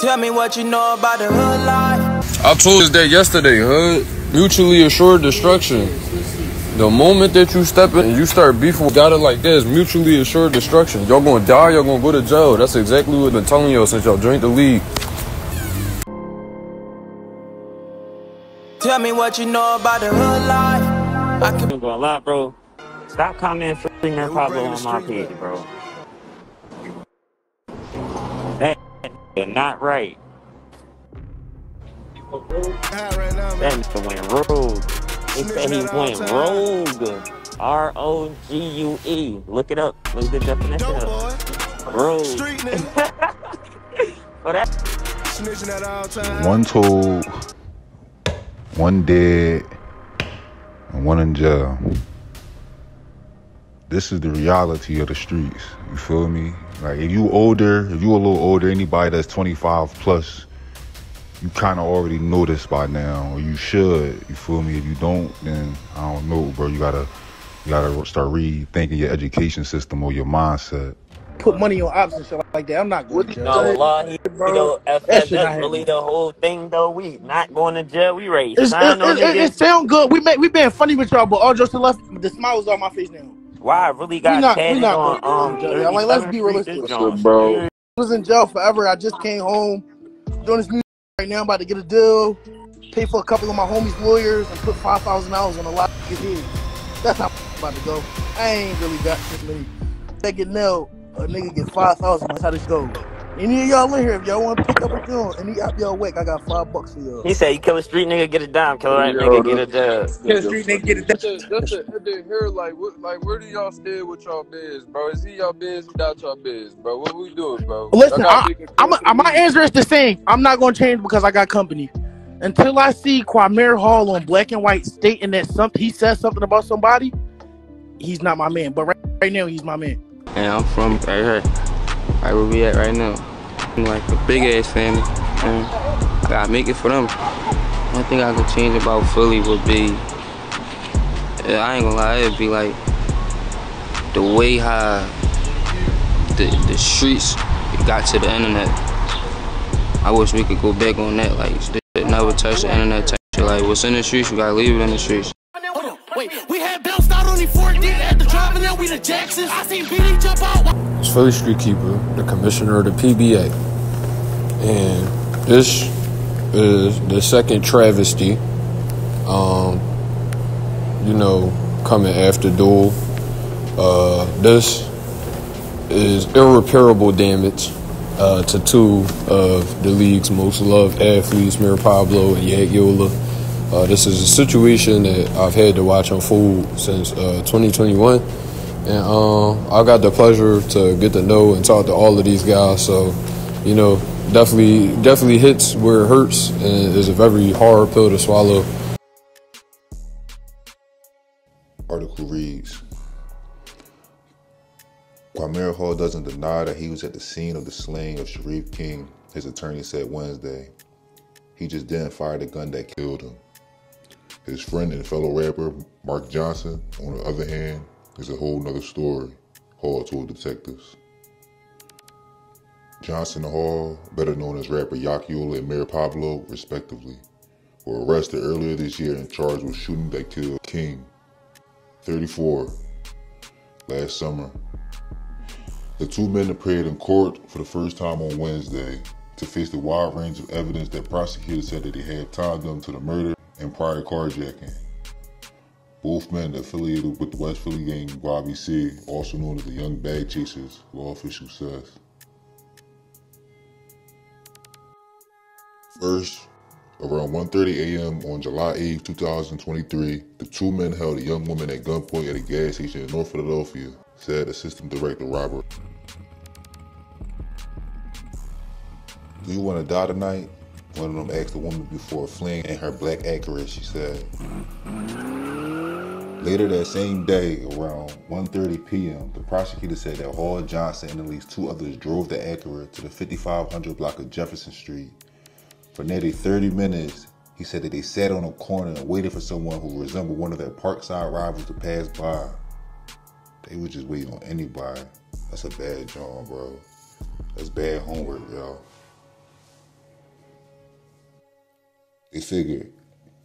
Tell me what you know about the hood life. I told us that yesterday, hood. Mutually assured destruction. The moment that you step in and you start beefing with got it like this, mutually assured destruction. Y'all gonna die, y'all gonna go to jail. That's exactly what I've been telling y'all since y'all joined the league. Tell me what you know about the hood life. I'm gonna lie, bro. Stop commenting freaking Pablo on my page, bro. That is not right. That nigga went rogue. He said he went rogue. R-O-G-U-E. Look it up. Look the definition up. Rogue. For that. One told, one dead, and one in jail. This is the reality of the streets. You feel me? Like if you a little older, anybody that's 25 plus, you kind of already know this by now, or you should. You feel me? If you don't, then I don't know, bro. You gotta start rethinking your education system or your mindset. Put money on ops and shit like that. I'm not going to jail. No, Allah, that's really the whole thing, though. We not going to jail. We ready to sign on niggas. It sound good. We been funny with y'all, but all jokes to left, the smile is on my face now. Why I really got tatted on jail. Like, let's be realistic. Bro. I was in jail forever. I just came home. Doing this music right now. I'm about to get a deal. Pay for a couple of my homies' lawyers and put $5,000 on a lot of his. That's how I'm about to go. I ain't really got this many. They get nailed. A nigga get 5,000. That's how this goes. Any of y'all in here, if y'all want to pick up a joint, any app y'all wake, I got $5 for y'all. He said, "You kill a street nigga, get a dime. Kill a right nigga, get a dub. Kill a street nigga, get a dime." That's it here. Like, where do y'all stay with y'all biz, bro? Is he y'all biz without y'all biz, bro? What we doing, bro? Listen, my answer is the same. I'm not going to change because I got company. Until I see Kwame Hall on Black and White stating that he says something about somebody, he's not my man. But right now, he's my man. And I'm from right here, right where we at right now. I'm like a big ass family, and I gotta make it for them. One thing I could change about Philly would be, I ain't gonna lie, it'd be like the way how the streets got to the internet. I wish we could go back on that, like never touch the internet type shit. Like what's in the streets, you gotta leave it in the streets. Wait, we had bounced out on the 4D at the drive, and now we the Jacksons. I seen BD jump out. It's Philly Street Keeper, the commissioner of the PBA. And this is the second travesty, coming after Duel. This is irreparable damage to two of the league's most loved athletes, Mir Pablo and Yak Yola. This is a situation that I've had to watch unfold since 2021, and I got the pleasure to get to know and talk to all of these guys. So, definitely hits where it hurts, and is a very hard pill to swallow. Article reads: Kwame Hall doesn't deny that he was at the scene of the slaying of Sharif King, his attorney said Wednesday. He just didn't fire the gun that killed him. His friend and fellow rapper, Mark Johnson, on the other hand, is a whole nother story, Hall told detectives. Johnson and Hall, better known as rapper Yak Yola and Mir Pablo, respectively, were arrested earlier this year and charged with shooting that killed King, 34, last summer. The two men appeared in court for the first time on Wednesday to face the wide range of evidence that prosecutors said that they had tied them to the murder and prior carjacking. Both men affiliated with the West Philly gang YBC, also known as the Young Bag Chasers, law officials says. First, around 1:30 a.m. on July 8, 2023, the two men held a young woman at gunpoint at a gas station in North Philadelphia, said Assistant Director Robert. "Do you want to die tonight?" One of them asked the woman before fleeing in her black Acura, she said. Later that same day, around 1:30 p.m., the prosecutor said that Hall, Johnson, and at least two others drove the Acura to the 5500 block of Jefferson Street. For nearly 30 minutes, he said that they sat on a corner and waited for someone who resembled one of their Parkside rivals to pass by. They were just waiting on anybody. That's a bad job, bro. That's bad homework, y'all. They figured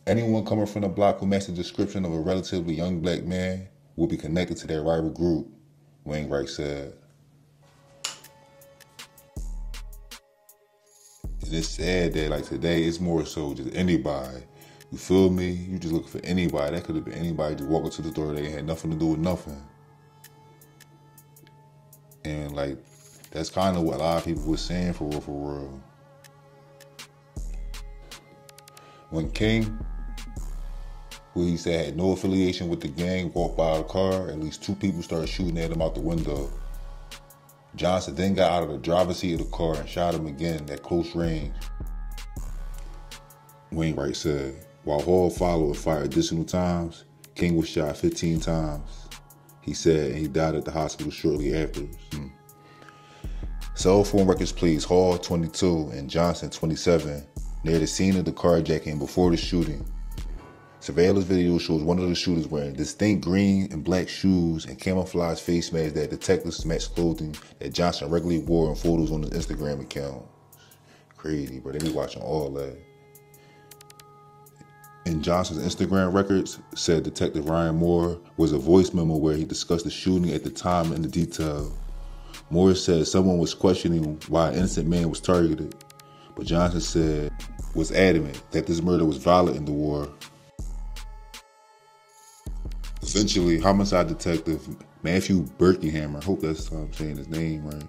anyone coming from the block who matched the description of a relatively young black man would be connected to their rival group, Wainwright said. And it's sad that like today, it's more so just anybody. You feel me? You just looking for anybody. That could have been anybody just walking to the door. They had nothing to do with nothing. And like, that's kind of what a lot of people were saying for real, for real. When King, who he said had no affiliation with the gang, walked by the car, at least 2 people started shooting at him out the window. Johnson then got out of the driver's seat of the car and shot him again at close range. Wainwright said, while Hall followed and fired additional times, King was shot 15 times. He said, and he died at the hospital shortly after. Cell phone records place Hall, 22, and Johnson, 27, near the scene of the carjacking before the shooting. Surveillance video shows one of the shooters wearing distinct green and black shoes and camouflage face masks that detectives matched clothing that Johnson regularly wore in photos on his Instagram account. Crazy, bro. They be watching all that. In Johnson's Instagram records, said Detective Ryan Moore, was a voice memo where he discussed the shooting at the time and the detail. Moore said someone was questioning why an innocent man was targeted, but Johnson said was adamant that this murder was violent in the war. Eventually, homicide detective Matthew Birkinghammer, I hope that's how I'm saying his name right,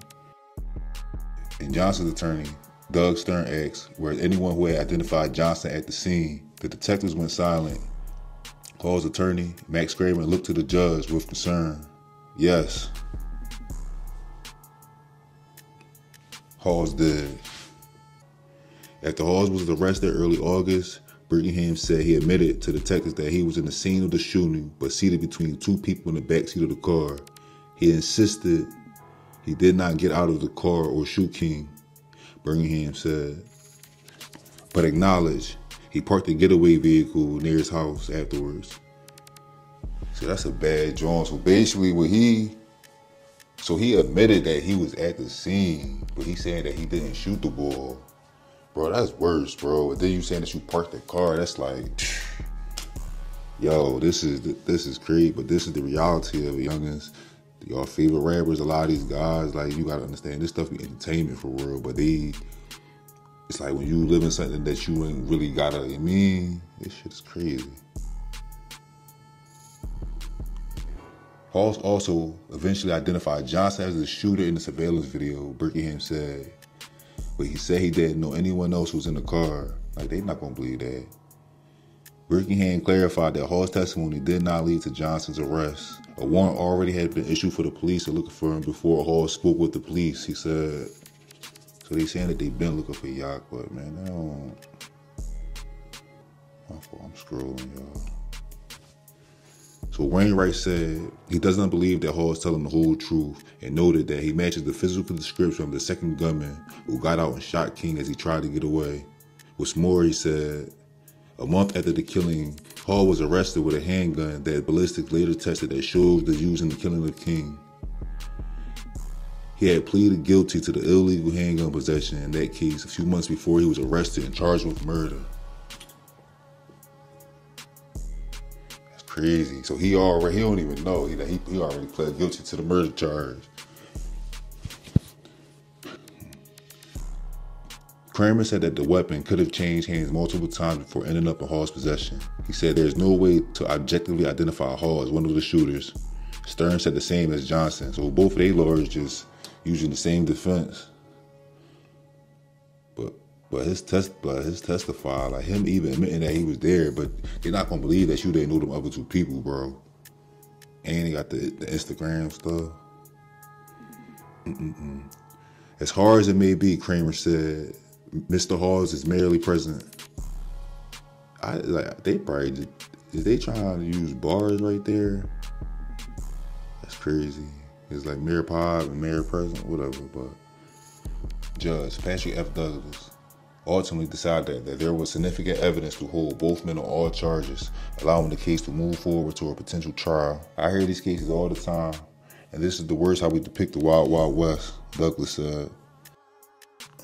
and Johnson's attorney, Doug Stern, asked where anyone who had identified Johnson at the scene. The detectives went silent. Hall's attorney, Max Kramer, looked to the judge with concern. Yes. Hall's dead. After Halls was arrested early August, Birmingham said he admitted to detectives that he was in the scene of the shooting, but seated between 2 people in the backseat of the car. He insisted he did not get out of the car or shoot King, Birmingham said, but acknowledged he parked the getaway vehicle near his house afterwards. So that's a bad joint. So basically he admitted that he was at the scene, but he saying that he didn't shoot the ball. Bro, that's worse, bro. And then you saying that you parked the car, that's like, yo, this is crazy, but this is the reality of it, youngins. Y'all favorite rappers, a lot of these guys, like, you gotta understand, this stuff be entertainment for real, but it's like when you live in something that you ain't really gotta, this shit is crazy. Hall also eventually identified Johnson as the shooter in the surveillance video, Birmingham said. But he said he didn't know anyone else who was in the car. Like, they not gonna believe that. Birmingham clarified that Hall's testimony did not lead to Johnson's arrest. A warrant already had been issued for the police to look for him before Hall spoke with the police, he said. So they saying that they been looking for Yak, but man, they don't. My fault, I'm scrolling, y'all. So Wainwright said he doesn't believe that Hall is telling the whole truth and noted that he matches the physical description of the second gunman who got out and shot King as he tried to get away. What's more, he said, a month after the killing, Hall was arrested with a handgun that ballistics later tested that showed the use in the killing of King. He had pleaded guilty to the illegal handgun possession in that case a few months before he was arrested and charged with murder. That's crazy. So he don't even know. He already pled guilty to the murder charge. Kramer said that the weapon could have changed hands multiple times before ending up in Hall's possession. He said there's no way to objectively identify Hall as one of the shooters. Stern said the same as Johnson. So both of their lawyers just using the same defense. But his testify, like him even admitting that he was there, but they're not gonna believe that you didn't know them other 2 people, bro. And he got the Instagram stuff. As hard as it may be, Kramer said, Mr. Halls is merely present. They probably did they trying to use bars right there? That's crazy. It's like Mayor Pod and Mayor Present, whatever, but Judge Patrick F. Douglas ultimately decided that there was significant evidence to hold both men on all charges, allowing the case to move forward to a potential trial. I hear these cases all the time, and this is the worst how we depict the Wild Wild West, Douglas said.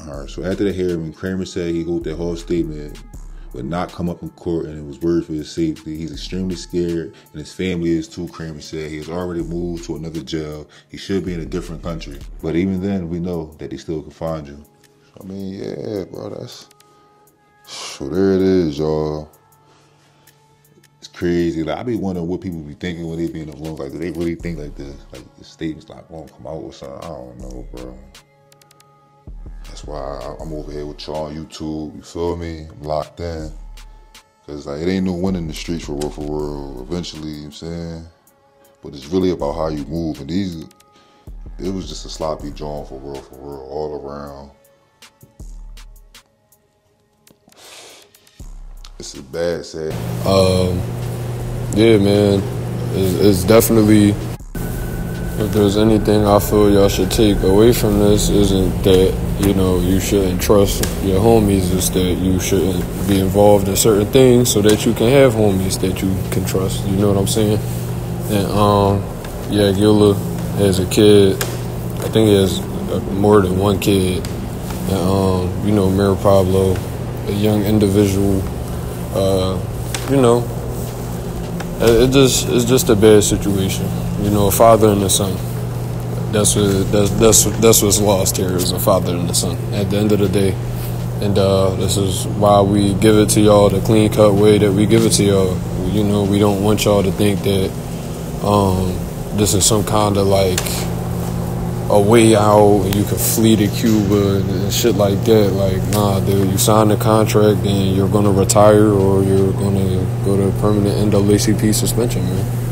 All right, so after the hearing, Kramer said he hoped that Hall's statement would not come up in court, and it was worried for his safety. He's extremely scared, and his family is too. Kramer said he has already moved to another jail. He should be in a different country. But even then, we know that they still can find you. I mean, yeah, bro, that's... So there it is, y'all. It's crazy. Like, I be wondering what people be thinking when they be in the room. Like, do they really think like this? Like, the statement's not gonna come out or something? I don't know, bro. That's why I'm over here with y'all on YouTube, you feel me? I'm locked in. Cause like, it ain't no one in the streets for real. Eventually, you know what I'm saying? But it's really about how you move. And it was just a sloppy joint for real, all around. It's a bad sad. Yeah, man. It's definitely, if there's anything I feel y'all should take away from this, isn't that, you know, you shouldn't trust your homies. It's that you shouldn't be involved in certain things so that you can have homies that you can trust. You know what I'm saying? And yeah, Gilla has a kid. I think he has more than one kid. And you know, Mayor Pablo, a young individual. You know, it's just a bad situation. You know, a father and a son. That's what's lost here, is a father and a son at the end of the day. And this is why we give it to y'all the clean cut way that we give it to y'all. You know, we don't want y'all to think that this is some kind of like a way out and you can flee to Cuba and shit like that. Like, nah, dude, you sign the contract and you're gonna retire or you're gonna go to permanent NAACP suspension, man.